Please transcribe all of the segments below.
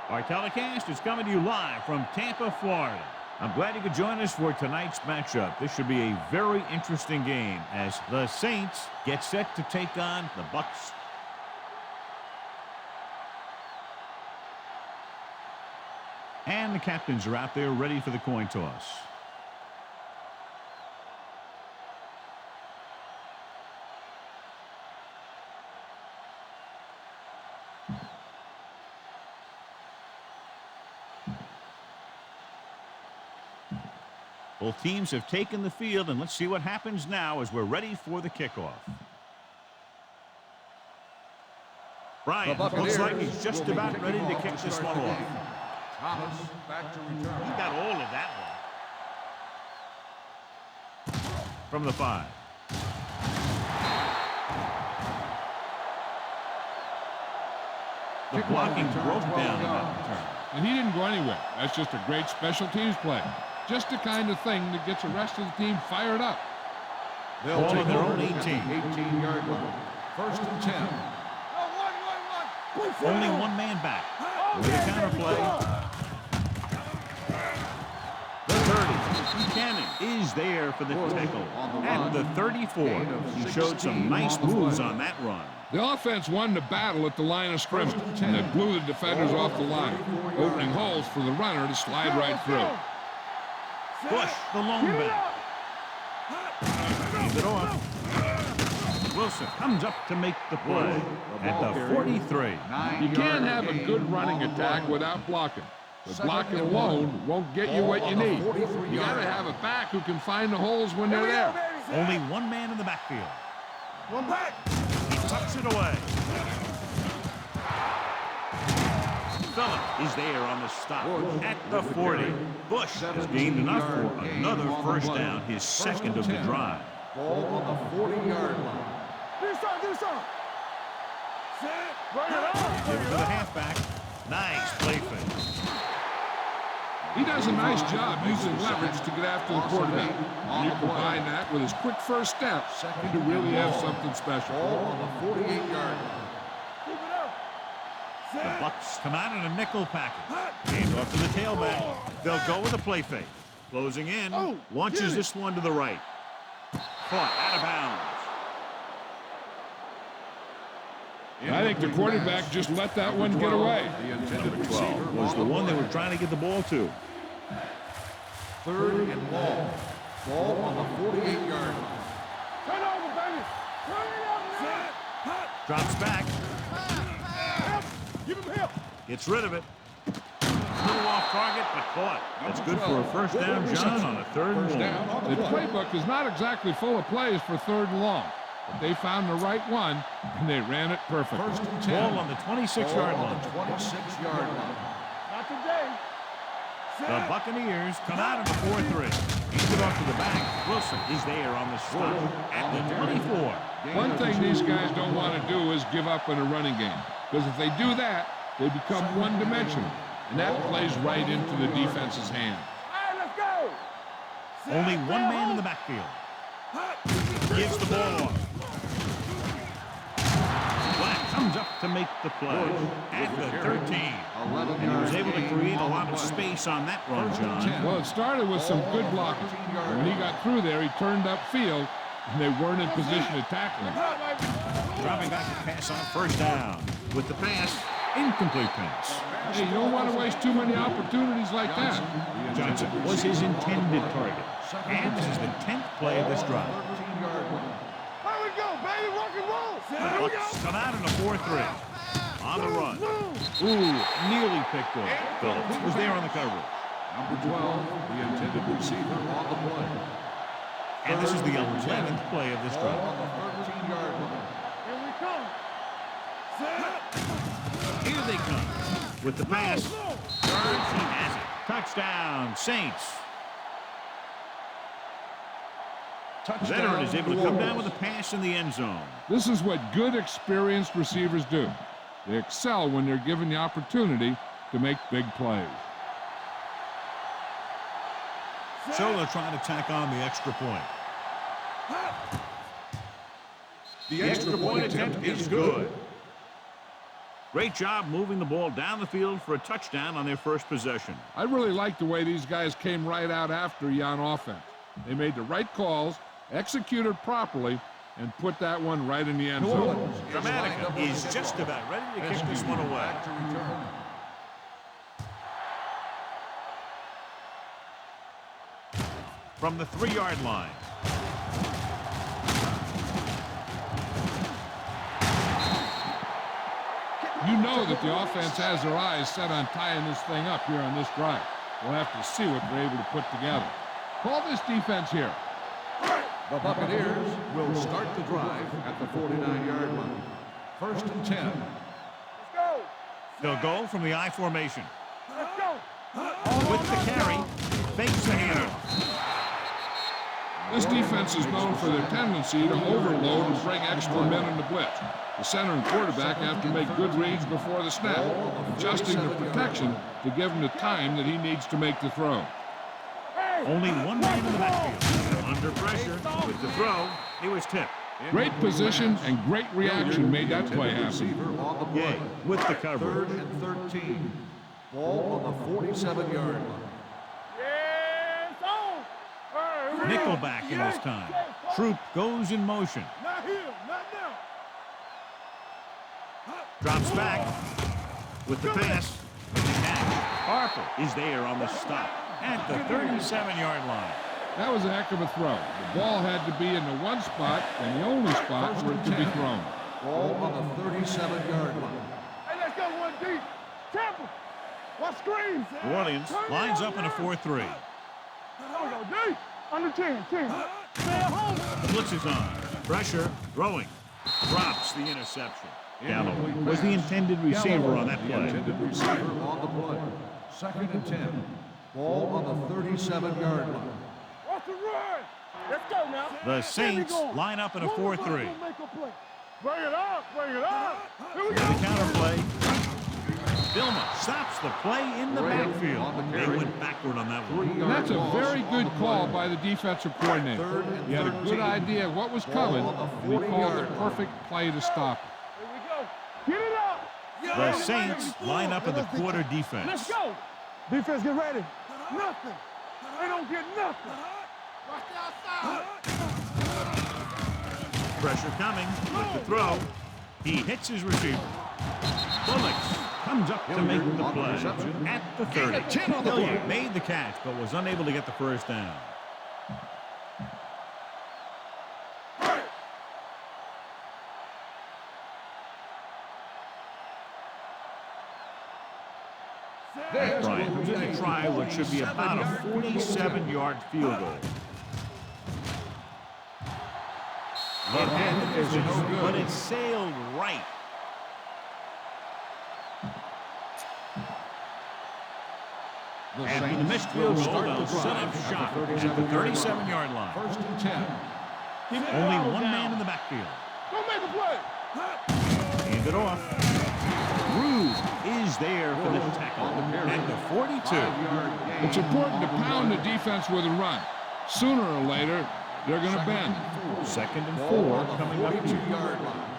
Our telecast is coming to you live from Tampa, Florida. I'm glad you could join us for tonight's matchup. This should be a very interesting game as the Saints get set to take on the Bucs. And the captains are out there ready for the coin toss. Both teams have taken the field, and let's see what happens now as we're ready for the kickoff. Brian, looks like he's just about ready to kick this one off. Thomas back to return. He got all of that one. From the 5. The blocking broke down on that return. And he didn't go anywhere. That's just a great special teams play. Just the kind of thing that gets the rest of the team fired up. They'll take their over own 18. at the 18-yard line. First and 10. Only one man back. With a counter play. The 30. Buchanan is there for the tackle. At the 34. He showed some nice moves on that run. The offense won the battle at the line of scrimmage, and they blew the defenders off the line, opening holes for the runner to slide right through. Bush, the lone back. Hands it off. Wilson comes up to make the play at the 43. You can't have a good running attack without blocking. But blocking alone won't get you what you need. You got to have a back who can find the holes when they're there. Only one man in the backfield. One back. He tucks it away. Phillip is there on the stop at the 40. Bush has gained enough for another first down, his second of the drive. Ball on the 40-yard line. Give it to the halfback. Nice play fake. He does a nice job using leverage to get after the quarterback. And you combine that with his quick first step, you really have something special. Ball on the 48-yard line. The Bucs come out in a nickel package. Hand off to the tailback. They'll go with a play fake. Closing in. Launches this one to the right. Caught out of bounds. I think the quarterback just let that one get away. Number 12 was the one they were trying to get the ball to. Third and long. Ball on the 48-yard line. Turn over, baby. Turn it over. Drops back. Give him help. Gets rid of it. Little off target, but caught. That's good for a first down, John, on a third and long. The playbook is not exactly full of plays for third and long, but they found the right one, and they ran it perfect. First and 10. Ball on the 26-yard line. 26-yard line. Not today. The Buccaneers come out in the 4-3. Hands it off to the back. Wilson is there on the stop at the 24. One thing these guys don't want to do is give up in a running game, because if they do that, they become one-dimensional, and that plays right into the defense's hand. All right, let's go. Only one man in the backfield. Gives the ball off. Black comes up to make the play at the 13. And he was able to create a lot of space on that run, John. Well, it started with some good blocking. When he got through there, he turned upfield, and they weren't in position to tackle him. Dropping back to pass on first down. With the pass, incomplete pass. Hey, you don't want to waste too many opportunities like that. Johnson was his intended target. And this is the 10th play of this drive. Here we go, baby. Rock and roll. The Bucs come out in a 4-3. On the run. Ooh, nearly picked off. Phillips was there on the coverage. Number 12, the intended receiver on the play. And this is the 11th play of this Ball drive. on the 13-yard line. Here we come. Here they come. With the pass. He has it. Touchdown. First down, Saints. Veteran is able to come down with a pass in the end zone. This is what good, experienced receivers do. They excel when they're given the opportunity to make big plays. So they're trying to tack on the extra point. The extra point attempt is good. Great job moving the ball down the field for a touchdown on their first possession. I really like the way these guys came right out after you on offense. They made the right calls, executed properly, and put that one right in the end zone. Dramatica is just about ready to kick this one away. From the 3-yard line. You know that the offense has their eyes set on tying this thing up here on this drive. We'll have to see what they're able to put together. Call this defense here. The Buccaneers will start the drive at the 49-yard line. First and 10. Let's go. They'll go from the I formation. Let's go. With the carry, fakes the handoff. This defense is known for their tendency to overload and bring extra men in the blitz. The center and quarterback have to make good reads before the snap, adjusting the protection to give him the time that he needs to make the throw. Only one man in the backfield. Under pressure with the throw, he was tipped. Great position and great reaction made that play happen. Receiver on the play. With the coverage. 3rd and 13. Ball on the 47-yard line. Yes, on. Nickelback in this time. Troop goes in motion. Not here, not now. Drops back with the pass. And the catch. Harper is there on the stop at the 37-yard line. That was a heck of a throw. The ball had to be in the one spot and the only spot for it to be thrown. Ball on the 37-yard line. Hey, let's go one deep. Tampa. What screens? New Orleans lines up in a 4-3. There we go, deep. Under 10. Stay at home. The blitz is on. Pressure, throwing. Drops the interception. Galloway was the intended receiver on that The play. intended receiver on the play. 2nd and 10. Ball on the 37-yard line. What's the run? Let's go now. The Saints line up in a 4-3. Bring it up. Here we The go. counter play. Vilma stops the play in the backfield. They went backward on that one. And that's a very good call by the defensive coordinator. He had a good idea of what was coming, and he called the perfect play to stop it. Here we go. Get it up. The Saints line up in the quarter Let's defense. go. Defense, get ready. Nothing. They don't get nothing. Pressure coming with the throw. He hits his receiver. Bullocks comes up to make the play at the 30. Hilliard made the catch but was unable to get the first down. Bryant, who's going to try what should be about a 47-yard field goal. The head is no good, but it sailed right. And the missed field goal, they'll set up shop at the 37-yard line. 1st and 10. Only one man in the backfield. Go make a play. Hand it off. Rude is there for the tackle at the 42. It's important to pound the defense with a run. Sooner or later, they're going to bend. 2nd and 4 coming up. 42-yard line.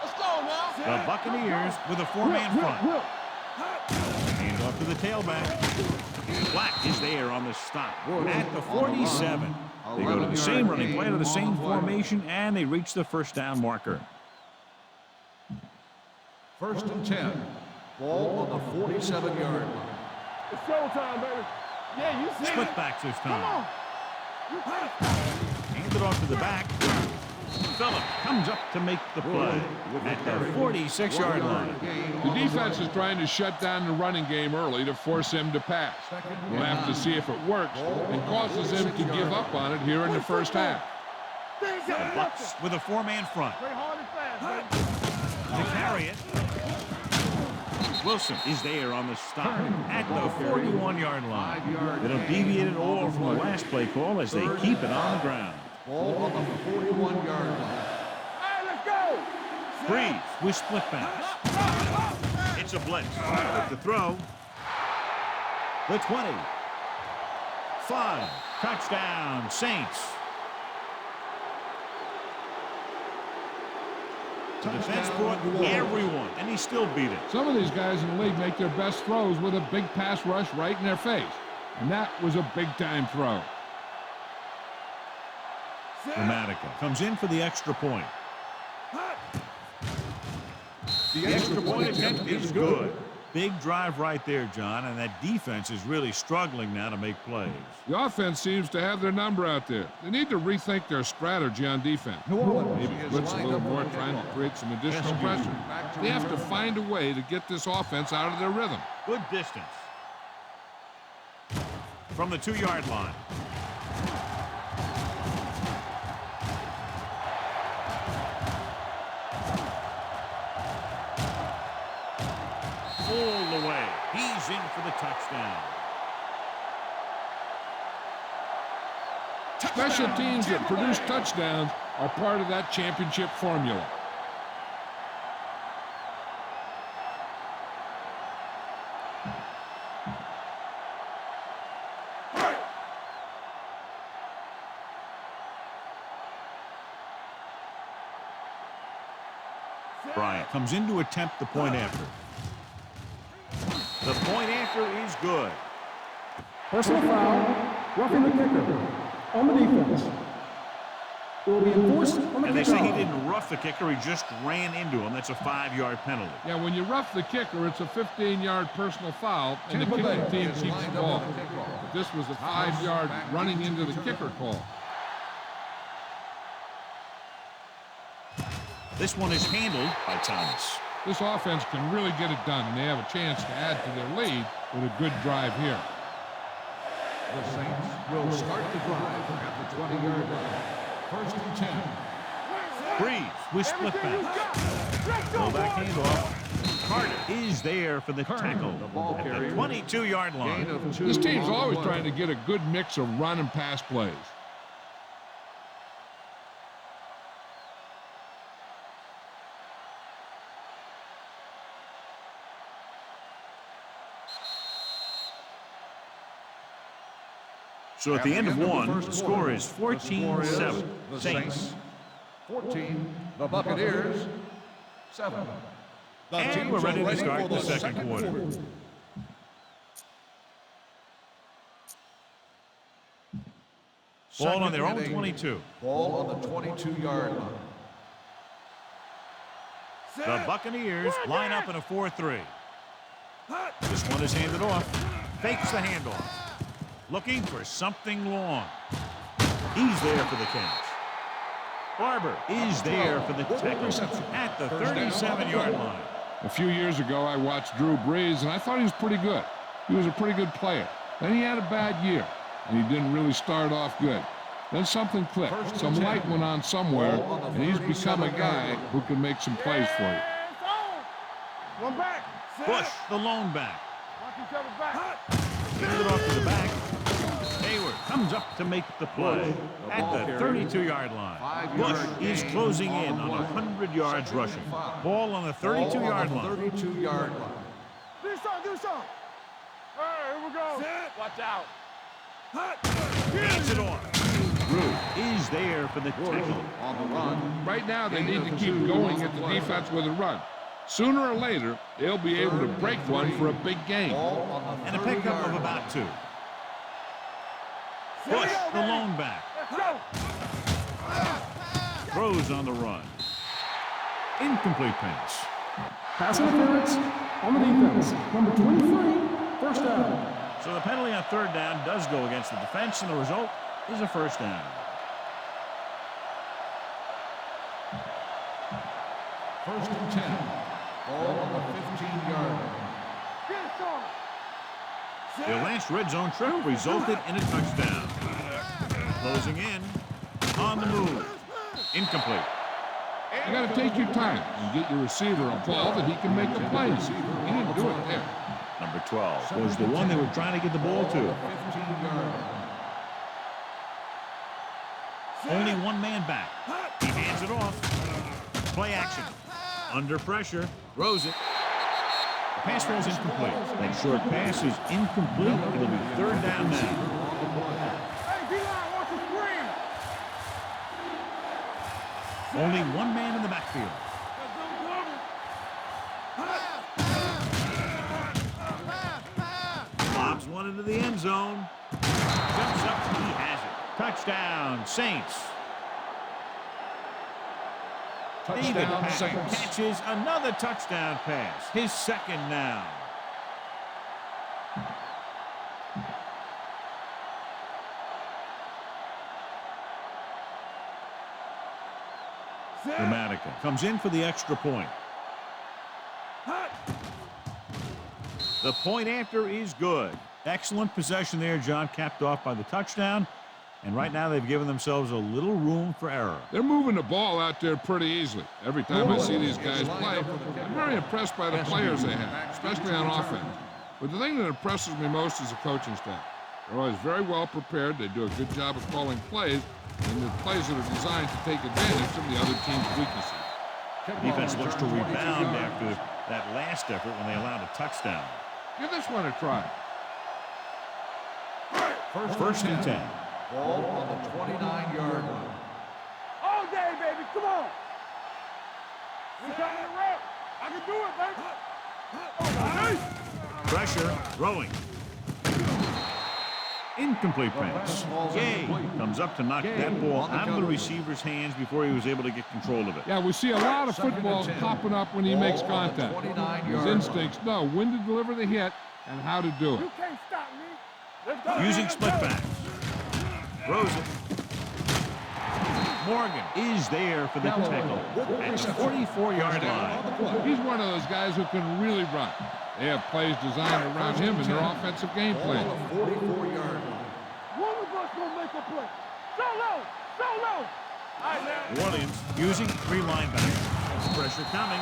Let's go now. The Buccaneers with a 4-man front. Hand off to the tailback. Black is there on the stop at the 47. They go to the same running play to the same formation, and they reach the first down marker. 1st and 10. Ball on the 47-yard line. It's showtime, baby. Yeah, you see Split it. backs this Come time. on. Hand it off to the back. Phillip comes up to make the play at the 46-yard line. The defense is trying to shut down the running game early to force him to pass. We'll have to see if it works and causes him to give up on it here in the first half. The Bucks with a 4-man front. Play hard and fast, baby. To carry it. Wilson is there on the stop at the 41-yard line. They don't deviate at all from the last play call as they keep it on the ground. Ball on the 41-yard line. Hey, let's go! Breeze with split pass. It's a blitz. With the throw. The 20. 5. Touchdown, Saints. The defense brought everyone, and he still beat it. Some of these guys in the league make their best throws with a big pass rush right in their face. And that was a big-time throw. Dramatica comes in for the extra point. The extra point attempt is good. Big drive right there, John, and that defense is really struggling now to make plays. The offense seems to have their number out there. They need to rethink their strategy on defense. Maybe blitz a little more, trying to create some additional pressure. They have to find a way to get this offense out of their rhythm. Good distance. From the 2-yard line. All the way. He's in for the touchdown. Special teams that produce touchdowns are part of that championship formula. Bryant comes in to attempt the point after. The point after is good. Personal foul, roughing the kicker on the defense. It will be enforced on the And they say he kickoff. didn't rough the kicker, he just ran into him. That's a 5-yard penalty. Yeah, when you rough the kicker, it's a 15-yard personal foul, and the kicking team keeps the ball. But this was a 5-yard running into the kicker call. This one is handled by Thomas. This offense can really get it done, and they have a chance to add to their lead with a good drive here. The Saints will start the drive at the 20-yard line. First and 10. Breeze with split pass. Go back handoff. Carter is there for the tackle at the 22-yard line. This team's always trying to get a good mix of run and pass plays. So at the end of one, the score is 14-7. The Saints. 14, the Buccaneers, 7. And we're ready to start the second quarter. Ball on their own 22. Ball on the 22-yard line. The Buccaneers line up in a 4-3. This one is handed off. Fakes the handoff. Looking for something long. He's there for the catch. Barber is there for the tackle at the 37-yard line. A few years ago, I watched Drew Brees, and I thought he was pretty good. He was a pretty good player. Then he had a bad year, and he didn't really start off good. Then something clicked. Some light went on somewhere, and he's become a guy who can make some plays for you. One back. Bush, the lone back. Watch each other back. Hand it off to the back. Hayward comes up to make the play at the 32-yard line. Bush is closing in on 100 yards rushing. Ball on the 32-yard line. 32-yard line. Do something, do something. All right, here we go. Watch out. Hands it off. Drew is there for the tackle. On the run. Right now, they need to keep going at the defense with a run. Sooner or later, they'll be able to break one for a big game. And a pickup of about 2. Bush, the lone back. Let's go. Throws on the run. Incomplete pass. Pass interference on the defense. Number 23, first down. So the penalty on third down does go against the defense, and the result is a first down. First and 10. Ball on the 15-yard line. Get it, Sean. Their last red zone trip resulted in a touchdown. Closing in. On the move. Incomplete. You got to take your time and get your receiver a ball that he can make the plays. He didn't do it there. Number 12 was the one they were trying to get the ball to. 15-yard. Only one man back. He hands it off. Play action. Under pressure. Throws it. The pass falls incomplete. That short pass is incomplete. It'll be third down now. Hey, D-line, watch the screen. Only one man in the backfield. Lobs one into the end zone. Jumps up. He has it. Touchdown, Saints. David Touchdown, Pack Saints. catches another touchdown pass. His second now. Dramatica comes in for the extra point. The point after is good. Excellent possession there, John, capped off by the touchdown. And right now they've given themselves a little room for error. They're moving the ball out there pretty easily. Every time I see these guys play, I'm very impressed by the players they have, especially on offense. But the thing that impresses me most is the coaching staff. They're always very well prepared. They do a good job of calling plays, and the plays that are designed to take advantage of the other team's weaknesses. Defense looks to rebound after that last effort when they allowed a touchdown. Give this one a try. First and 10. Ball on the 29-yard line. All day, baby. Come on. We coming to rep. I can do it, baby. Pressure, throwing. Incomplete pass. Gay comes up to knock that ball out of the receiver's hands before he was able to get control of it. Yeah, we see a lot of footballs popping up when he makes contact. His instincts know when to deliver the hit and how to do it. You can't stop me. Let's go. Using split backs. Throws it. Morgan is there for the tackle at the 44-yard line. He's one of those guys who can really run. They have plays designed around him in their offensive game plan. 44-yard line. One of us gonna make a play. So low. So low. All right, man. New Orleans using three linebackers. Pressure coming.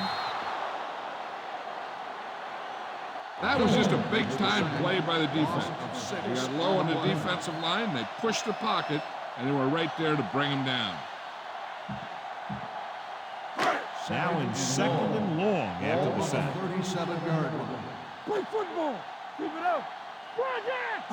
That was just a big-time play by the defense. They got low on the defensive line, they pushed the pocket, and they were right there to bring him down. Now in second and long after the sack. 37-yard line. Play football. Keep it up.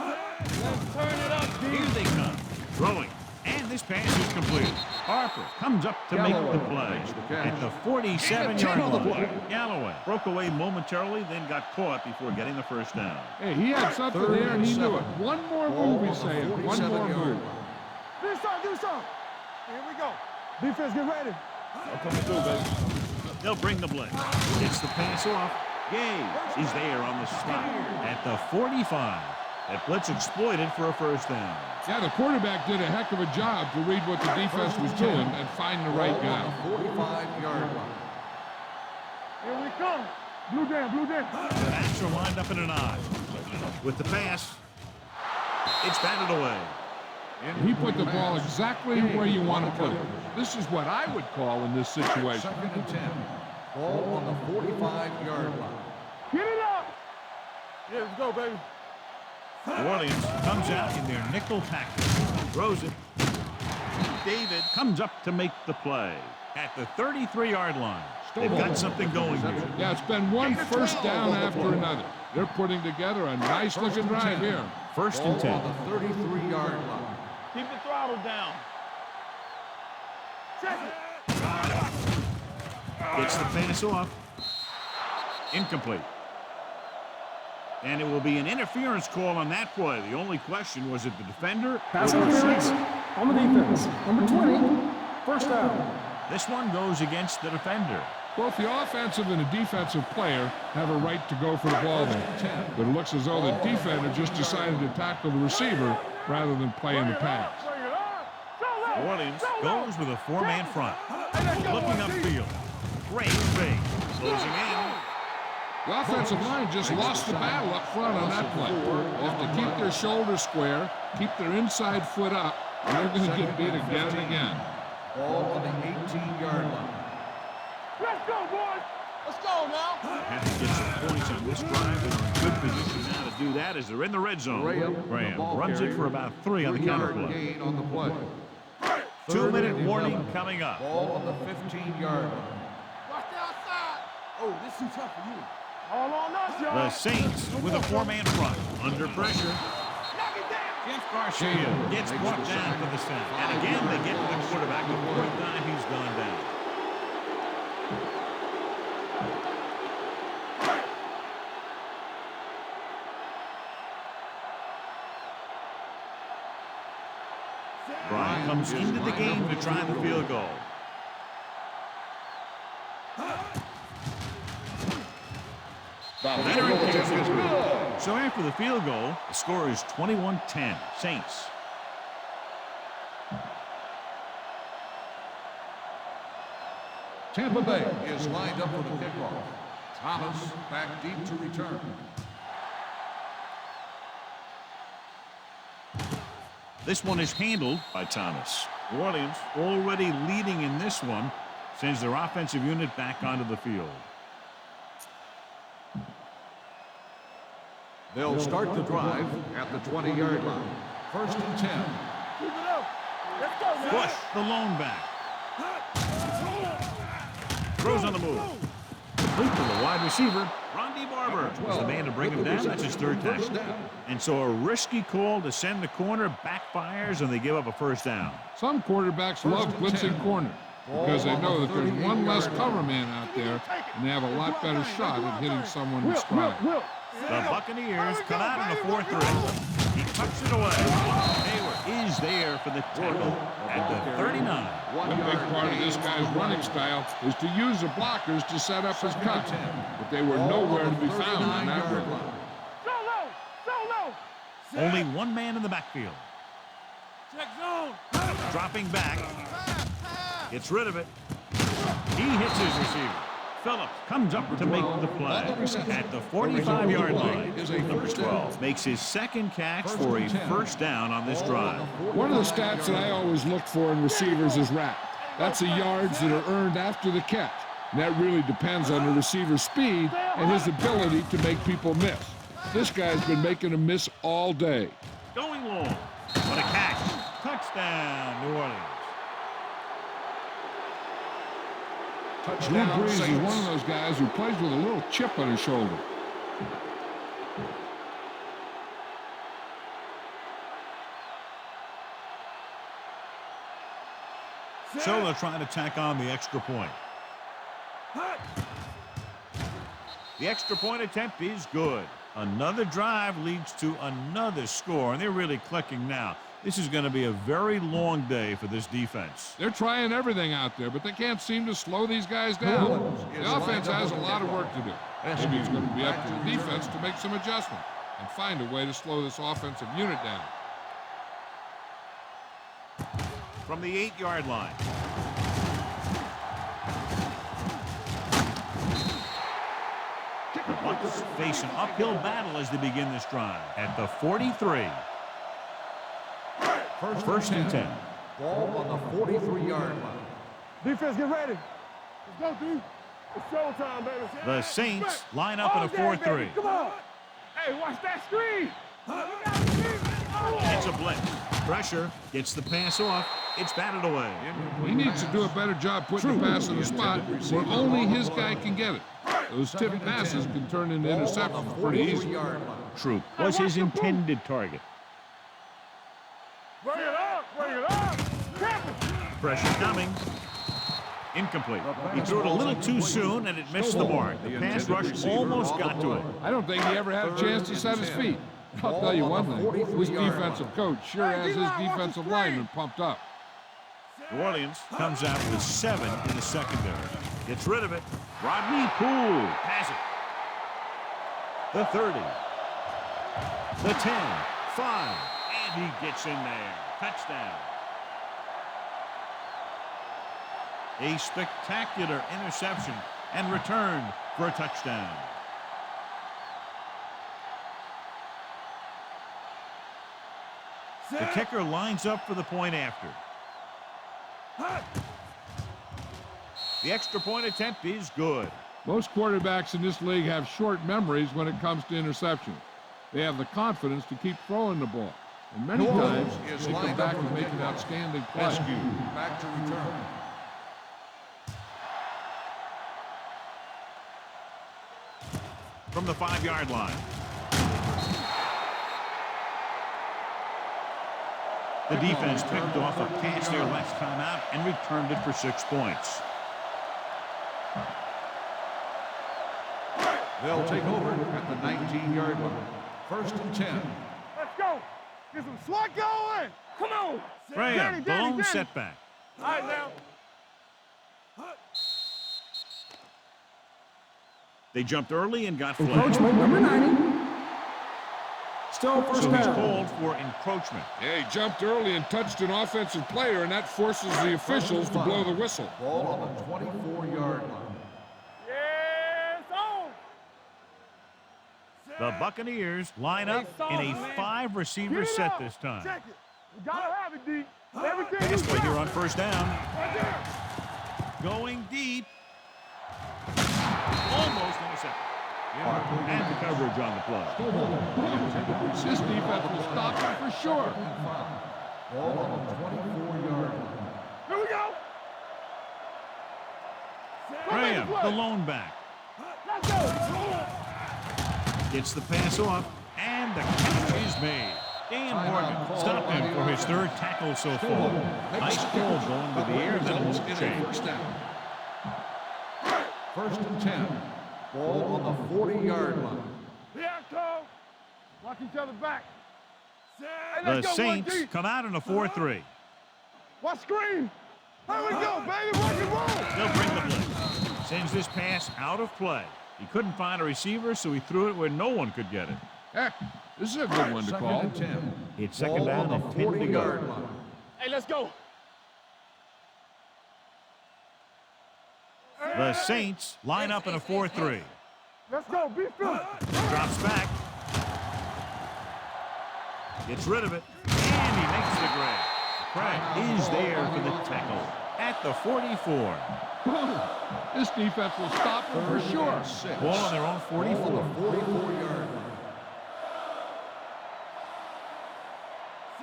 Let's turn it up, D. Here they come. Throwing. And this pass is complete. Harper comes up to make the play at the 47-yard line. Galloway broke away momentarily, then got caught before getting the first down. Hey, he had something there, and he knew it. One more move, he's saying. One more move. Do something. Here we go. Defense, get ready. They'll bring the blitz. Gets the pass off. Gay is there on the stop at the 45. That blitz exploited for a first down. Yeah, the quarterback did a heck of a job to read what the defense was doing and find the right guy. 45-yard line. Here we come. Blue down. The backs are lined up in an I. With the pass, it's batted away. And he put the ball exactly where you want to put it. This is what I would call in this situation. Second and 10. Ball on the 45-yard line. Get it up. Yeah, let's go, baby. New Orleans comes out in their nickel package. Throws it. David comes up to make the play at the 33-yard line. They've got something going here. Yeah, it's been one first down after another. They're putting together a nice-looking drive here. First and 10. On the 33-yard line. Keep the throttle down. Check it. Gets the pass off. Incomplete. And it will be an interference call on that play. The only question was it the defender Pass or the interference receiver? on the defense. Number 20, first down. This one goes against the defender. Both the offensive and the defensive player have a right to go for the ball there. But it looks as though the defender just decided to tackle the receiver rather than play in the pass. New Orleans goes with a four-man front. Looking upfield. Great fake. Closing in. The offensive line just lost the battle up front on that play. They have to keep their shoulders square, keep their inside foot up, and they're going to get beat again and again. Ball on the 18-yard line. Let's go, boys. Let's go now. They have to get some points on this drive. They're in good position now to do that as they're in the red zone. Graham runs it for about 3 on the counter play. Gain on the play. 2-minute warning coming up. Ball on the 15-yard line. Watch the outside. Oh, this too tough for you. All on us, y'all. The Saints with a 4-man front. Under pressure. Knock it down. Jeff Garcia gets brought down to the center. And again, they get to the quarterback. The fourth time he's gone down. Brian comes into the game to try the field goal. Veteran kicker is good. So after the field goal, the score is 21-10, Saints. Tampa Bay is lined up for the kickoff. Thomas back deep to return. This one is handled by Thomas. New Orleans already leading in this one, sends their offensive unit back onto the field. They'll start the drive at the 20-yard line. 1st and 10. Keep it up. Let's go, man. Bush, the lone back. Throws on the move. Complete to the wide receiver. Ronde Barber is the man to bring him down. That's his 3rd tackle. And so a risky call to send the corner backfires, and they give up a 1st down. Some quarterbacks love blitzing corner because they know that there's one less cover man out there, and they have a lot better shot at hitting someone in stride. The Buccaneers come out in the 4-3. He tucks it away. Hayward is there for the tackle at the 39. One big part of this guy's running style is to use the blockers to set up his cut, but they were nowhere to be found on that one. Solo. Only one man in the backfield. Check zone. Dropping back. Gets rid of it. He hits his receiver. Phillips comes up to make the play at the 45-yard line. Number 12 makes his 2nd catch for a 1st down on this drive. One of the stats that I always look for in receivers is RAP. That's the yards that are earned after the catch. And that really depends on the receiver's speed and his ability to make people miss. This guy's been making them miss all day. Going long. What a catch. Touchdown, New Orleans. Drew Brees is one of those guys who plays with a little chip on his shoulder. So they'll try to tack on the extra point. The extra point attempt is good. Another drive leads to another score, and they're really clicking now. This is going to be a very long day for this defense. They're trying everything out there, but they can't seem to slow these guys down. The offense has a lot of work to do. Maybe it's going to be up to the defense to make some adjustments and find a way to slow this offensive unit down. From the 8-yard line. The Bucs face an uphill battle as they begin this drive at the 43. 1st and 10. Ball on the 43-yard line. Defense, get ready. Let's go, D. It's showtime, baby. The Saints line up in a 4-3. Come on. Hey, watch that screen. It's a blitz. Pressure gets the pass off. It's batted away. He needs to do a better job putting the pass in the spot where only his guy can get it. Those tipped passes can turn into interceptions pretty easy. Troop was his intended target. Bring it up. Pressure coming. Incomplete. He threw it a little too soon, and it missed the mark. The pass rush almost got to it. I don't think he ever had a chance to set his feet. I'll tell you one thing, this defensive coach sure has his defensive lineman pumped up. New Orleans comes out with 7 in the secondary. Gets rid of it. Rodney Poole has it. The 30. The 10. 5. And he gets in there. Touchdown. A spectacular interception and return for a touchdown. The kicker lines up for the point after. The extra point attempt is good. Most quarterbacks in this league have short memories when it comes to interceptions. They have the confidence to keep throwing the ball. And many times, they come back and make an outstanding play. Back to return. From the 5-yard line. The defense picked off a pass their last time out and returned it for 6 points. They'll take over at the 19-yard line. 1st and 10. Let's go. Get some swat going. Come on. Graham, blown setback. All right, now. They jumped early and got flagged. Encroachment, number 90. Still first So he's down. called for encroachment. Yeah, he jumped early and touched an offensive player, and that forces the officials to blow the whistle. Ball on the 24-yard line. Yes, on. The Buccaneers line up in a 5-receiver set this time. Check it. We gotta have it, D. Everything Pass you play got. here on 1st down. Right there. Going deep. Almost intercepted. And the coverage on the play. This defense will stop him for sure. Ball on the 24-yard line. Here we go. Graham, the lone back. Let's go. Gets the pass off, and the catch is made. Dan Morgan stopped him for his 3rd tackle so far. Nice ball going to the air, then it won't change. 1st and 10. Ball on the 40-yard line. Yeah, Cole. Lock each other back. Hey, The let's go, Saints 1D. come out in a 4-3. Watch screen. Here we go, baby. Rock and roll. They'll bring the blitz. Sends this pass out of play. He couldn't find a receiver, so he threw it where no one could get it. Heck, this is a good one to call. 2nd and 10. It's 2nd Ball down on and the 10 to 40-yard go. line. Hey, let's go. The Saints line up in a 4-3. Let's go. Be feeling. Drops back. Gets rid of it. And he makes the grab. Craig is there for the tackle at the 44. This defense will stop him for sure. Ball on their own 44. 44-yard line.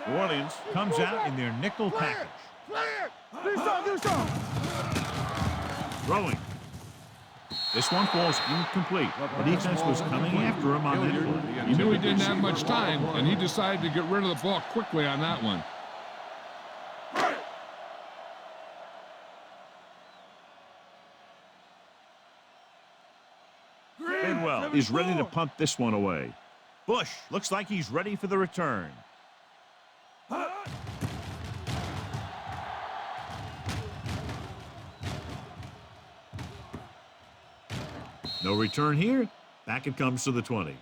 New Orleans comes out in their nickel package. Play it. Do something. Throwing. This one falls incomplete. The defense was coming after him on that play. He knew he didn't have much time, and he decided to get rid of the ball quickly on that one. Bidwell is ready to punt this one away. Bush looks like he's ready for the return. No return here. Back it comes to the 20.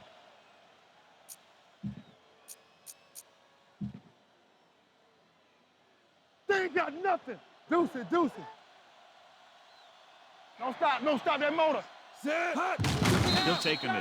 They ain't got nothing. Deuce it. Don't stop that motor. He'll take a knee.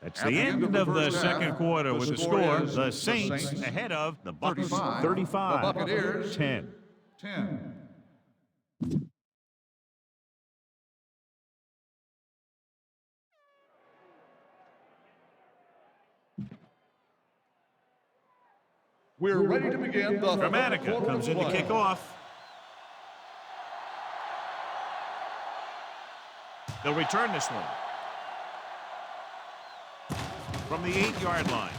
That's the end of the second quarter with the score. The Saints ahead of the Bucs 35. The Buccaneers 10. 10. We're ready to begin the Dramatica comes in to kick off. They'll return this one. From the 8-yard line.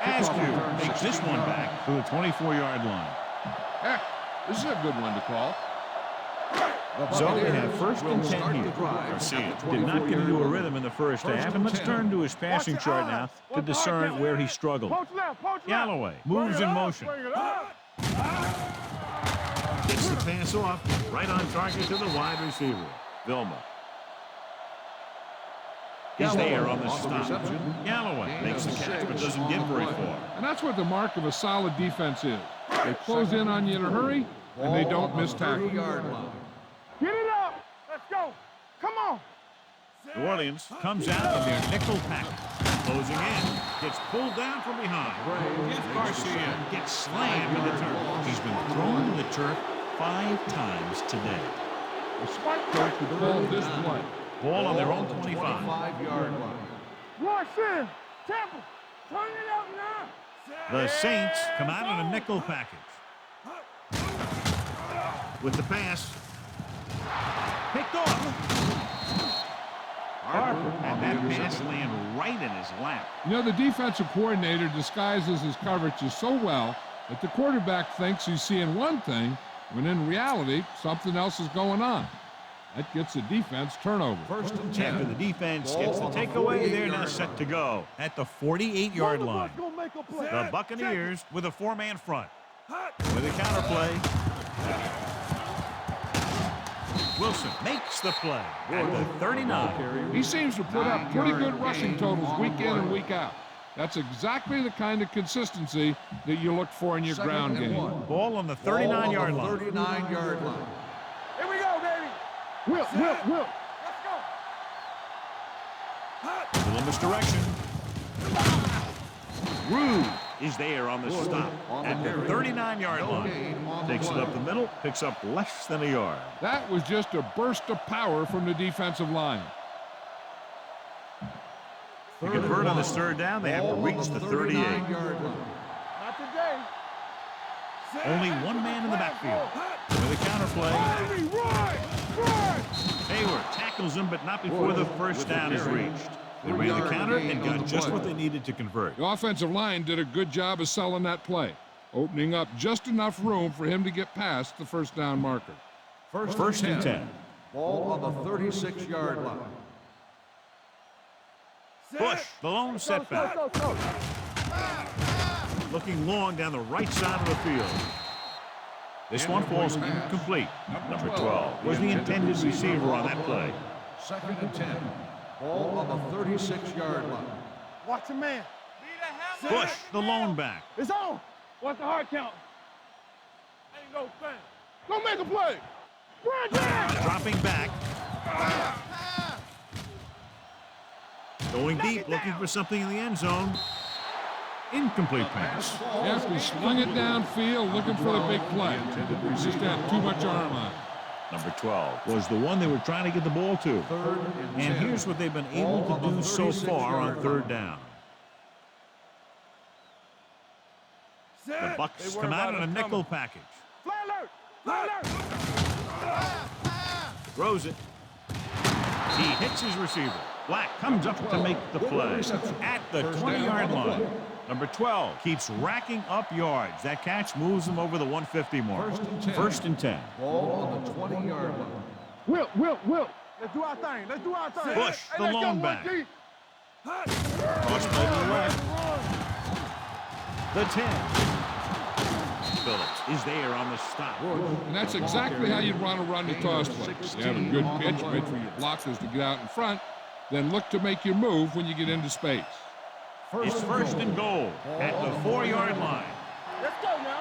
Askew takes this one back to the 24-yard line. Heck, this is a good one to call. So they have 1st and 10 here. Garcia did not get into a rhythm in the first half, and let's turn to his passing chart now to discern where he struggled. Poach left. Galloway moves in motion. Bring it up. Gets the pass off, right on target to the wide receiver, Vilma. is there on the on the stop. reception. Galloway makes the catch but doesn't get very far. And that's what the mark of a solid defense is. They close in on you in a hurry, and they don't miss tackle. 30-yard line. Get it up. Let's go. Come on. New Orleans comes out in their nickel package. Closing in. Gets pulled down from behind. Jeff Garcia gets slammed to the turf. He's been thrown to the turf 5 times today. The smart coach would call this play. Ball on their own 25. 25-yard line. Rush in. Tampa. Turn it up now. The Saints come out in a nickel package. With the pass. Picked off. And that pass land right in his lap. You know, the defensive coordinator disguises his coverages so well that the quarterback thinks he's seeing one thing, when in reality, something else is going on. That gets the defense turnover. First and 10. After the defense gets the takeaway, they're now set to go at the 48-yard line. The Buccaneers with a 4-man front. With a counter play. Wilson makes the play at the 39. He seems to put up pretty good rushing totals week in and week out. That's exactly the kind of consistency that you look for in your ground game. Ball on the 39-yard line. 39-yard line. Here we go, baby. Will. Let's go. Little misdirection. Rude is there on the stop at the 39-yard line. Takes it up the middle, picks up less than a yard. That was just a burst of power from the defensive line. To convert on this third down, they have to reach the 38. Not today. Only one man in the backfield. With a counter play. Run! Hayward tackles him, but not before the first down is reached. They ran the counter and got just what they needed to convert. The offensive line did a good job of selling that play, opening up just enough room for him to get past the first down marker. First and 10. Ball on the 36-yard line. Bush, the lone setback. Looking long down the right side of the field. This one falls incomplete. Number 12 was the intended receiver on that play. Second and 10. Ball on the 36-yard line. Watch a man. Bush, the lone back. It's on. What's the hard count? Ain't no thing. Go make a play. Brandon! Dropping back. Going deep, looking for something in the end zone. Incomplete pass. Yes, he slung it downfield looking for the big play. He just had too much arm on it. Number 12 was the one they were trying to get the ball to. And here's what they've been able to do so far on third down. The Bucs come out in a nickel package. Fly alert! Fly alert! Throws it. He hits his receiver. Black comes up to make the play at the 20-yard line. Number 12 keeps racking up yards. That catch moves him over the 150 mark. First and 10. Ball on the 20-yard line. Will. Let's do our thing. Let's do our thing. Bush, the let's go, lone one back. deep. Cross play to the left. The 10. Phillips is there on the stop. And that's exactly how you'd want to run the toss play. You have a good pitch, wait for your blockers to get out in front, then look to make your move when you get into space. It's first and goal at the 4-yard line. Let's go now.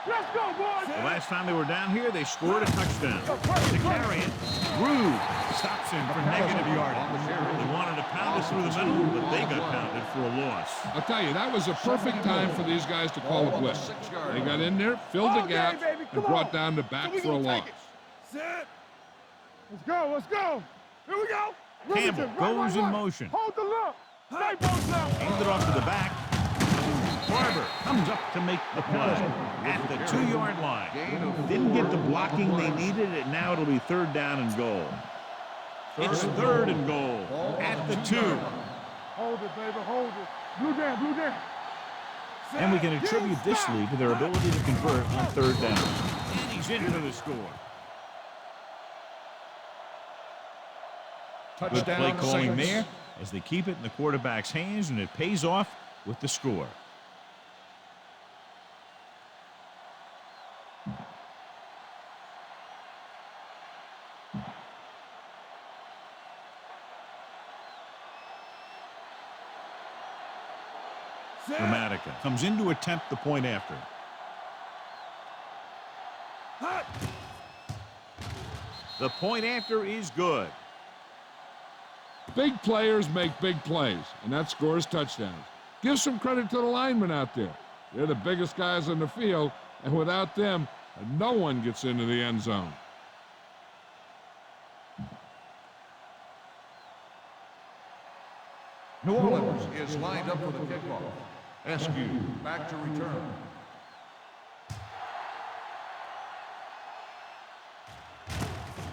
Let's go, boys. The last time they were down here, they scored a touchdown. To carry it, Rude stops him for negative yardage. They wanted to pound it through the middle, but they got pounded for a loss. I'll tell you, that was a perfect time for these guys to call a blitz. They got in there, filled the gap, and brought down the back for a loss. Set. Let's go. Let's go. Here we go. Campbell goes in motion. Hold the look. Stay both now. Hand it off to the back. Barber comes up to make the play at the 2-yard line. Didn't get the blocking they needed, and now it'll be third down and goal. It's third and goal at the 2. Hold it, baby. Hold it. Blue down. And we can attribute this lead to their ability to convert on third down. And he's in for the score. Good play calling there as they keep it in the quarterback's hands, and it pays off with the score. Dramatica comes in to attempt the point after. The point after is good. Big players make big plays, and that scores touchdowns. Give some credit to the linemen out there. They're the biggest guys on the field, and without them, no one gets into the end zone. New Orleans is lined up for the kickoff. SQ back to return.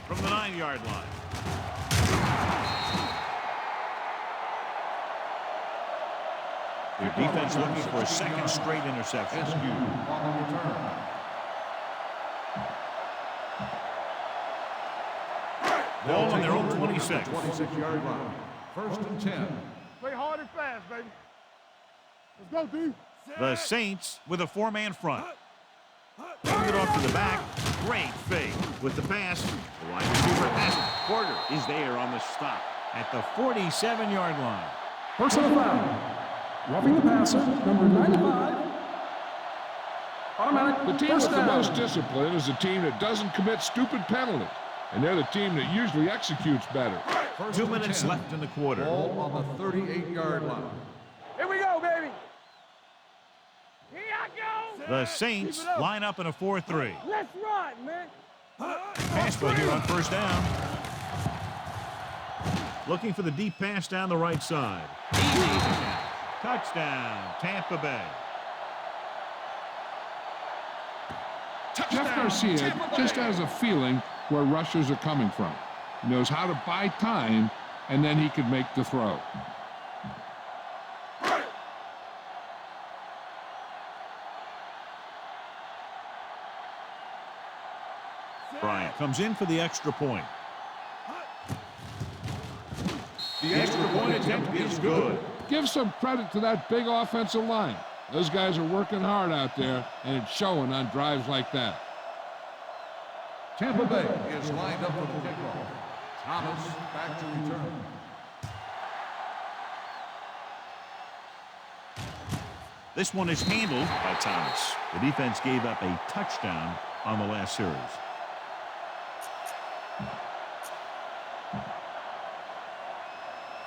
From the 9-yard line. Their defense looking for a second straight interception. SQ on the return. Ball on their own 26. 26-yard line. First and 10. Play hard and fast, baby. Let's go, D. The Saints with a 4-man front. Hand it off to the back. Great fake with the pass. The wide receiver pass. Porter is there on the stop at the 47-yard line. Personal foul. Roughing the passer, number 95. Automatic The team first with the down. most discipline is a team that doesn't commit stupid penalties, and they're the team that usually executes better. First 2 and minutes 10. left in the quarter. Ball on the 38-yard line. Here we go, baby. Here I go. The Saints line up in a 4-3. Let's run, man. Pass play here on first down. Looking for the deep pass down the right side. Easy. Touchdown, Tampa Bay. Jeff Garcia just has a feeling where rushers are coming from. He knows how to buy time, and then he can make the throw. Bryant comes in for the extra point. The extra point attempt is good. Give some credit to that big offensive line. Those guys are working hard out there, and it's showing on drives like that. Tampa Bay is lined up for the kickoff. Thomas back to return. This one is handled by Thomas. The defense gave up a touchdown on the last series.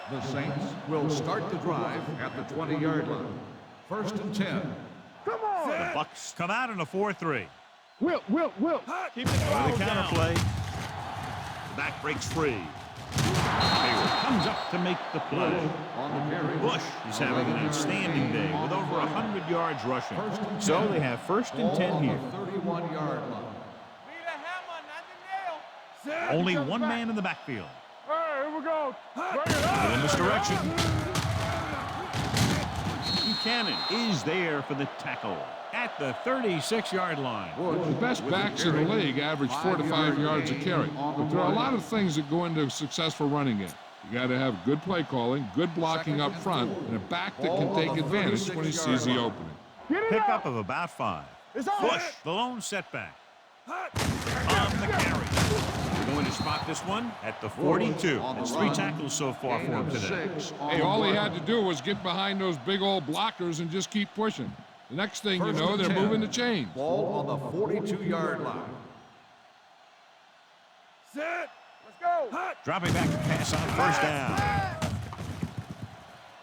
The Saints will start the drive at the 20-yard line. First and 10. Come on. The Bucs come out in a 4-3. Will. Keep it The going. counter play. The back breaks free. Hayward comes up to make the play. On the carry. Bush is having an outstanding day with over 100 yards rushing. So they have first and 10 here. On the 31-yard line. Be the hammer, not the nail. Only one man in the backfield. All right, here we go. Bring it up. In this direction. Buchanan is there for the tackle at the 36-yard line. The best backs in the league average 4 to 5 yards a carry. But there are a lot of things that go into a successful running game. You got to have good play calling, good blocking up front, and a back that can take advantage when he sees the opening. Pickup of about 5. It's on. Bush, the lone setback. On the carry. They're going to spot this one at the 42. It's 3 tackles so far for him today. Hey, all he had to do was get behind those big old blockers and just keep pushing. The next thing you know, they're moving the chains. Ball on the 42-yard line. Set. Let's go. Dropping back to pass on first down.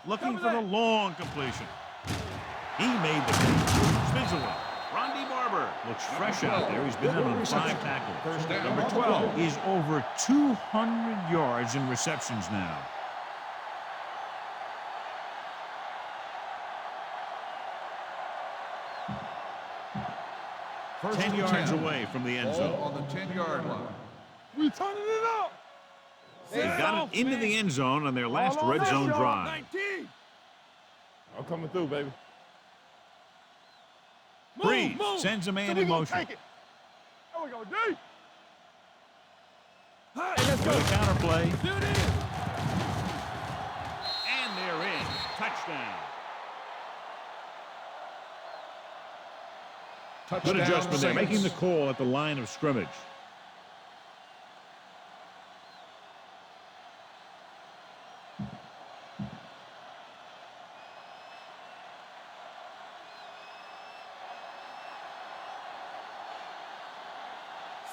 Looking for the long completion. He made the catch. Spins away. Rondy Barber looks fresh out there. He's been in on 5 tackles. Number 12 is over 200 yards in receptions now. First 10 and yards 10. away from the end Ball zone. on the 10-yard line. We turning it up. They got it into the end zone on their last red zone drive. 19. I'm coming through, baby. Breeze sends a man in motion. Take it. There we go, D. With a counter play. And they're in. Touchdown. Good adjustment there, making the call at the line of scrimmage.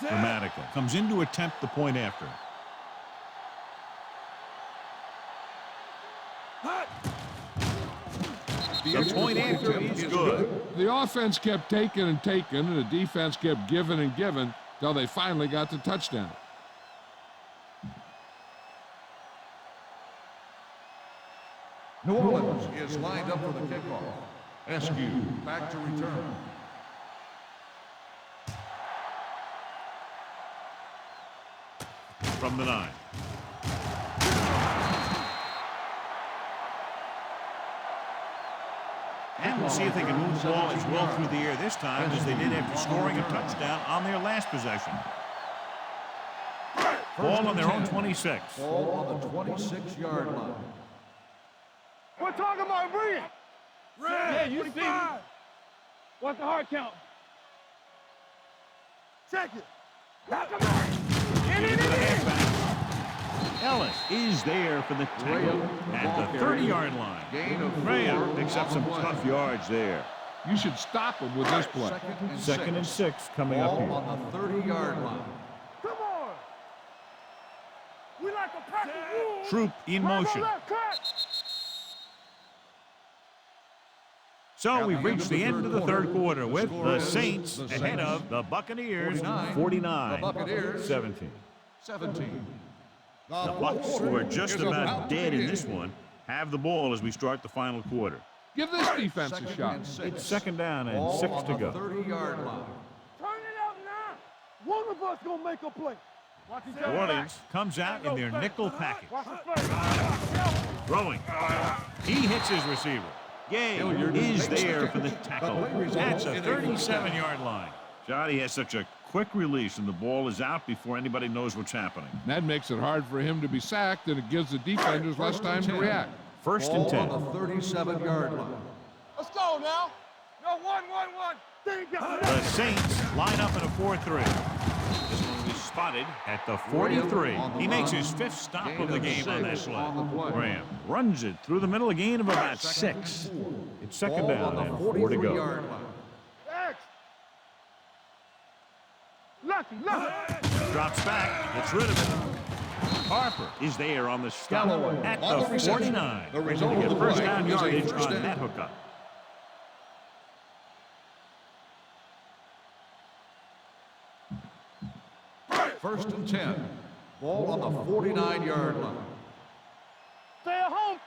Dramatica comes in to attempt the point after. The point after is good. The offense kept taking and taking, and the defense kept giving and giving till they finally got the touchdown. New Orleans is lined up for the kickoff. SQ back to return. From the 9. And we'll see if they can move the ball as well through the air this time as they did after scoring a touchdown on their last possession. Ball on their own 26. Ball on the 26-yard line. We're talking about Bree. Yeah, you see me. What's the hard count? Check it. Into the halfback. Ellis is there for the tackle at the 30-yard line. Graham picks up some tough yards there. You should stop him with this play. Second and 6 coming up here. Ball on the 30-yard line. Come on. We like a pack of wolves. Troop in motion. So we've reached the end of the third quarter with the Saints ahead of the Buccaneers 49-17. 17. The Bucs, who are just about dead in this one, have the ball as we start the final quarter. Give this defense a shot. It's second down and 6 to go. 30-yard line. Turn it out now. One of us gonna make a play. New Orleans comes out in their nickel package. Throwing. He hits his receiver. Gay is there for the tackle at the 37-yard line. Johnny has such a quick release, and the ball is out before anybody knows what's happening. That makes it hard for him to be sacked, and it gives the defenders less time to react. First and 10. On the 37-yard line. Let's go now. No, 1-1-1. The Saints line up in a 4-3. This one was spotted at the 43. He makes his 5th stop of the game on that play. Graham runs it through the middle, a gain of about 6. It's second down and 4 to go. Lucky. Drops back, gets rid of it. Harper is there on the stop at the 49. The result of the first play down is a yardage first on down. that hookup. First and 10. Ball on the 49-yard line. Stay at home.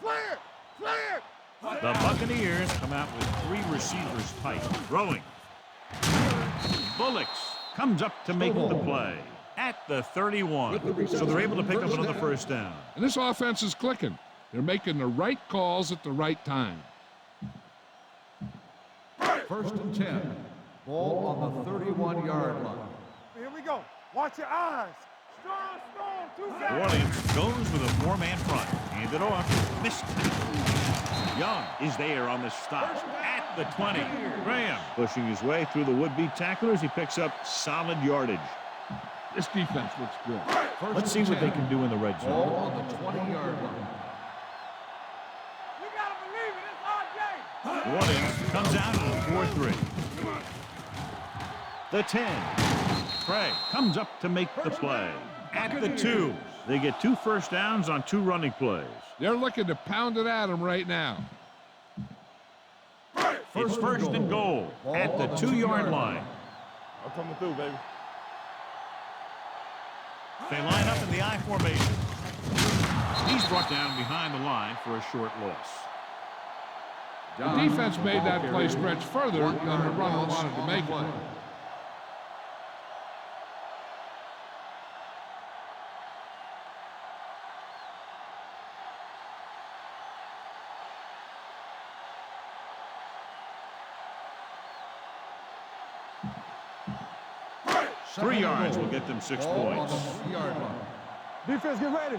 Clear. The Buccaneers come out with 3 receivers tight. Throwing. Bullocks comes up to make the play at the 31. So they're able to pick up another first down. And this offense is clicking. They're making the right calls at the right time. First and 10. Ball on the 31-yard line. Here we go. Watch your eyes. Strong. 2 New seconds. Orleans goes with a 4-man front. Hand it off. Missed. Young is there on the stop at the 20. Graham pushing his way through the would-be tacklers. He picks up solid yardage. This defense looks good. Let's see what they can do in the red Ball zone. on the 20-yard line. You gotta believe it. It's our game. New Orleans comes out in a 4-3. The 10. Craig comes up to make the play at the 2. They get 2 first downs on 2 running plays. They're looking to pound it at him right now. It's first and goal at the 2-yard line. I'm coming through, baby. They line up in the I formation. He's brought down behind the line for a short loss. The defense made that play stretch further than the runner wanted to make it. 3 yards will get them 6 points. Defense, get ready.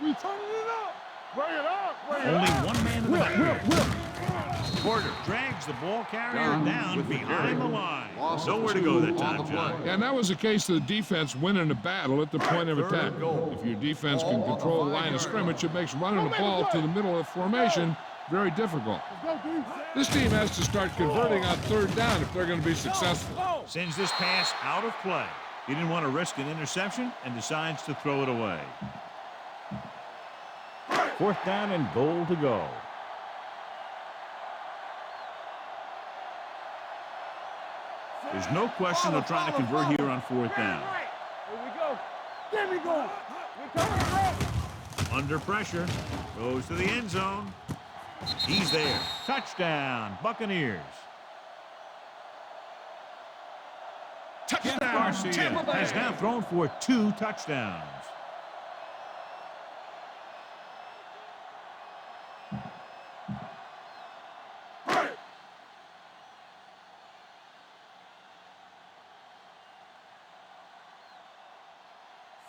We turning it up. Bring it up. Only one man in the back. Porter drags the ball carrier down behind the line. Nowhere to go that time, John. Yeah, and that was a case of the defense winning a battle at the point of attack. If your defense can control the line of scrimmage, it makes running the ball to the middle of formation very difficult. This team has to start converting on 3rd down if they're going to be successful. Sends this pass out of play. He didn't want to risk an interception and decides to throw it away. 4th down and goal to go. There's no question they're trying to convert here on 4th down. Here we go. There we go. We coming right. Under pressure. Goes to the end zone. He's there. Touchdown, Buccaneers. Touchdown, Garcia Tampa Bay. has now thrown for 2 touchdowns.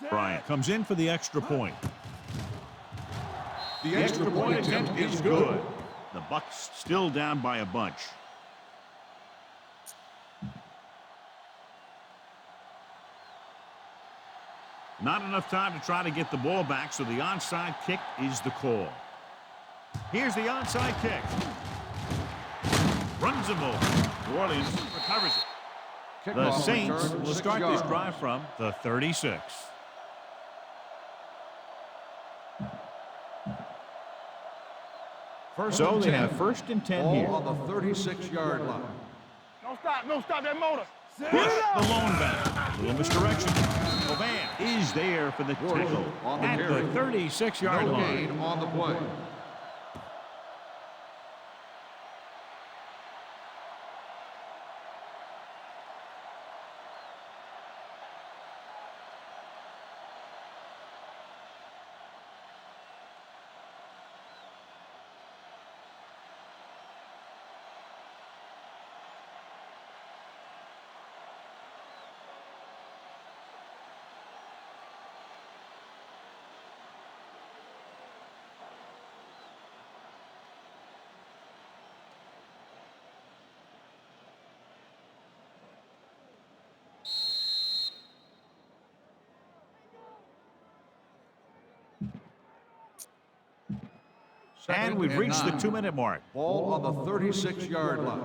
Bryant comes in for the extra point. The extra point attempt is good. The Bucs still down by a bunch. Not enough time to try to get the ball back, so the onside kick is the call. Here's the onside kick. Runs him over. New Orleans recovers it. The Saints will start this drive from the 36. So they have 1st and 10 here. On the 36-yard line. No stop that motor. Bush, the lone back. A little misdirection. Oban is there for the tackle at the 36-yard line. Gain on the play. And we've reached the 2-minute mark. Ball on the 36-yard line.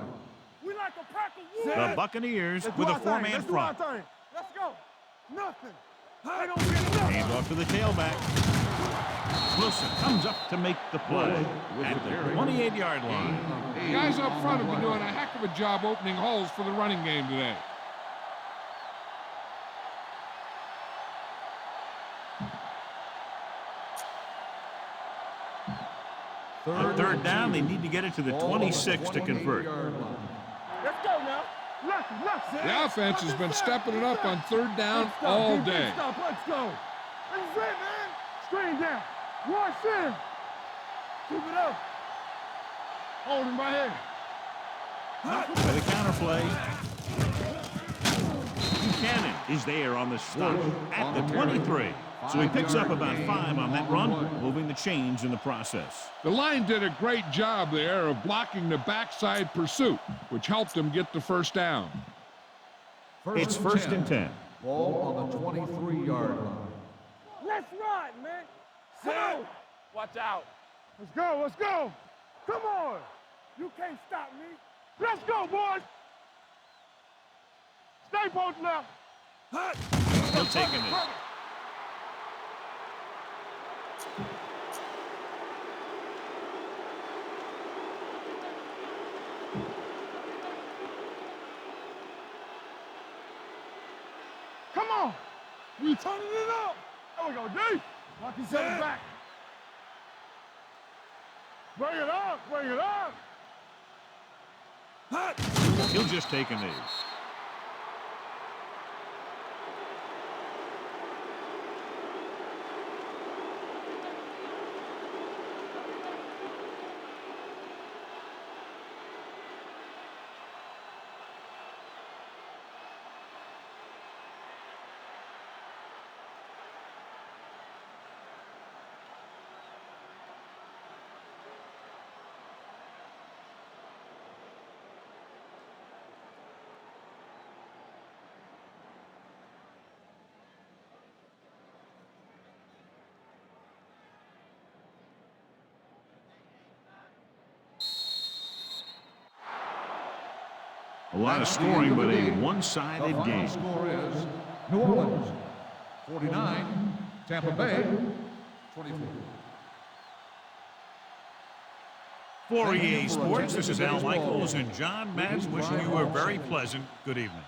We like a pack of wolves. The Buccaneers with a 4-man front. Let's go. Nothing. I don't get nothing. Hand off to the tailback. Wilson comes up to make the play at the 28-yard line. The guys up front have been doing a heck of a job opening holes for the running game today. On 3rd down, they need to get it to the 26 to convert. Let's go now. Left. The offense has been stepping it up on 3rd down all day. Let's go. That's it, man. Screen down. Watch in. Keep it up. Hold him right here. By the counter play. Buchanan is there on the stop at the 23. So he picks up about 5 on that run, moving the chains in the process. The line did a great job there of blocking the backside pursuit, which helped him get the 1st down. It's 1st and 10. Ball on the 23-yard line. Let's ride, man. Go. Watch out. Let's go. Come on. You can't stop me. Let's go, boys. Stay posted now. Still taking it. Come on. We turning it up. There we go, D. Lock his head back. Bring it up. He'll just take a knee. A lot of scoring, but a one-sided game. Score is New Orleans. 49, Tampa Bay, 24. For EA Sports, this is Al Michaels and John Madden wishing you a very pleasant good evening.